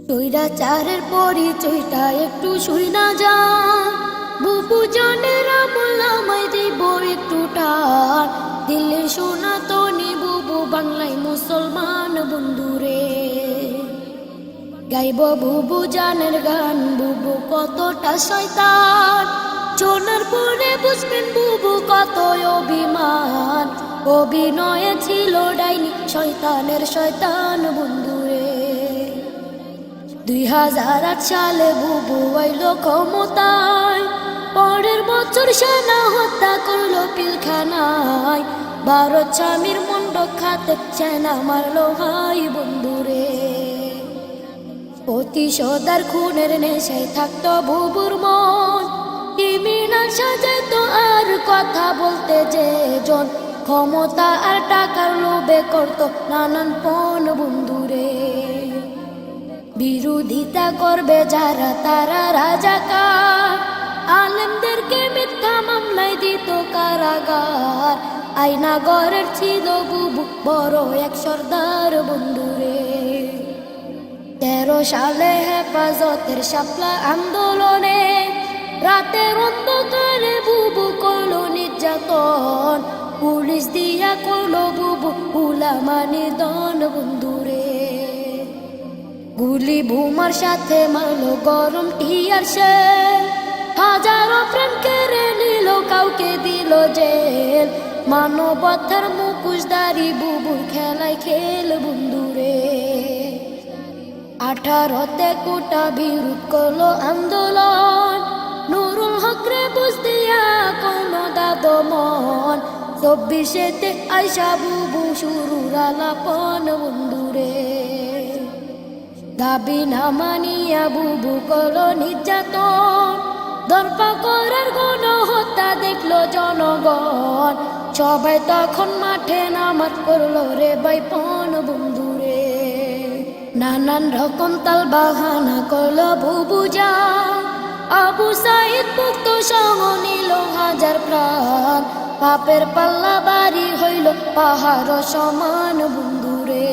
স্বৈরাচারের পরিচয়টা একটু শুই না যা বুবু জানের আমলামাই দেব একটু টান দিল্লির সনাতনী বুবু বাংলায় মুসলমান বন্ধুরে গাইব বুবু জানের গান বুবু কতটা শয়তান শোনার পরে বুঝবেন বুবু কত অভিমান অভিনয়ে ছিল ডাইনি শয়তানের শয়তান বন্ধুরে 2008 সালে বুবু আইলো ক্ষমতায় পরের বছর সেনা হত্যা করলো পিলখানায় ভারত স্বামীর মন্ডক খাতে সেনা মারলো ভাই বন্ধুরে প্রতিশোধার খুনের নেশায় থাকতো বুবুর মন ক্রিমিনাল সাজাইতো আর কথা বলতে যে জন ক্ষমতা আর টাকার লোভে করতো নানান পণ বন্ধুরে বিরোধিতা করবে যারা তারা রাজাকার আলেমদেরকে মিথ্যা মামলায় দিত কারাগার আয়নাগরের ছিল বুবু বড় এক সর্দার বন্ধুরে 13 সালে হেফাজতের শাপলা আন্দোলনে রাতের অন্ধকারে বুবু করলো নির্যাতন পুলিশ দিয়া করলো বুবু উলামা নিধন বন্ধুরে গুলি বোমার সাথে মারলো গরম টিয়ার শেল হাজারো প্রাণ কেড়ে নিল কাউকে দিল জেল মানবতার মুখোশধারী বুবুর খেলায় খেল বন্ধুরে 18তে কোটা বিরোধ করলো আন্দোলন নুরুল হকরে বুঝ দিয়া কোনো দাদমন 24তে আইসা বুবু শুরুর আলাপন বন্ধুরে দাবি না মানিয়া বুবু করলো নির্যাতন দরপা করার গণহত্যা দেখলো জনগণ সবাই তখন মাঠে নামাজ করলো রে বাইপন বন্ধুরে নানান রকম তাল বাহানা করলো বুবু যা আবু সাইদ মুক্ত সহ নিল হাজার প্রাণ পাপের পাল্লা বাড়ি হইল পাহাড় সমান বন্ধুরে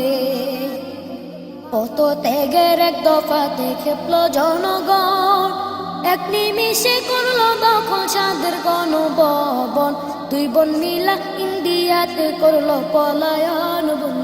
কত ত্যাগের এক দফাতে খেপল জনগণ এক নিমিষে করলো দখল সাদের গণভবন 2 বোন মিলা ইন্ডিয়াতে করলো পলায়ন বন্ধু